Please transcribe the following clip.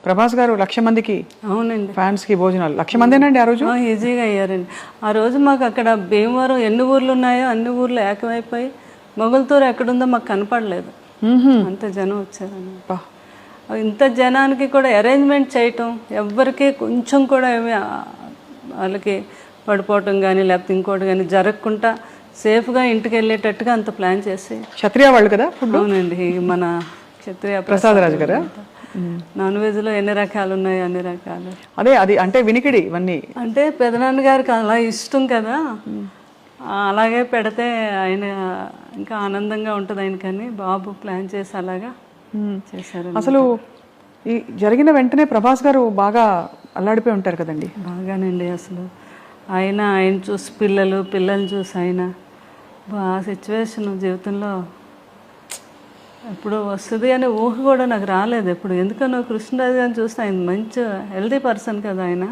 ప్రభాస్ గారు 1,00,000 మందికి అవునండి. ఫ్యాన్స్ కి భోజనాలు 1,00,000 మందేనండి ఆ రోజు. ఈజీగా అయ్యారండి. ఆ రోజు మాకు అక్కడ భీమవరం ఎన్ని ఊర్లు ఉన్నాయో అన్ని ఊర్లు ఏకమైపోయి మొగల్తూరు ఎక్కడుందో మాకు కనపడలేదు, అంత జనం వచ్చారని. ఇంత జనానికి కూడా అరేంజ్మెంట్ చేయటం, ఎవ్వరికి కొంచెం కూడా ఏమి వాళ్ళకి పడిపోవటం కానీ లేకపోతే ఇంకోటి కానీ జరగకుండా సేఫ్గా ఇంటికి వెళ్ళేటట్టుగా అంత ప్లాన్ చేసి. క్షత్రియ వాళ్ళు కదా ఫుడ్? అవునండి, మన క్షత్రియ ప్రసాద్ రాజు గారా? నాన్ వెజ్లో ఎన్ని రకాలు ఉన్నాయి, అన్ని రకాలు. అదే అది అంటే వినికిడి ఇవన్నీ అంటే పెదనాన్న గారికి అలా ఇష్టం కదా, అలాగే పెడితే ఆయన ఇంకా ఆనందంగా ఉంటుంది ఆయనకని బాబు ప్లాన్ చేసి అలాగా చేశారు. అసలు ఈ జరిగిన వెంటనే ప్రభాస్ గారు బాగా అల్లాడిపోయి ఉంటారు కదండి. బాగానండి. అసలు ఆయన చూసి పిల్లల్ని చూసి ఆయన ఆ సిచ్యువేషన్ జీవితంలో ఎప్పుడు వస్తుంది అనే ఊహ కూడా నాకు రాలేదు ఎప్పుడు. ఎందుకనో కృష్ణరాజు గారిని చూస్తే ఆయన మంచి హెల్తీ పర్సన్ కదా ఆయన.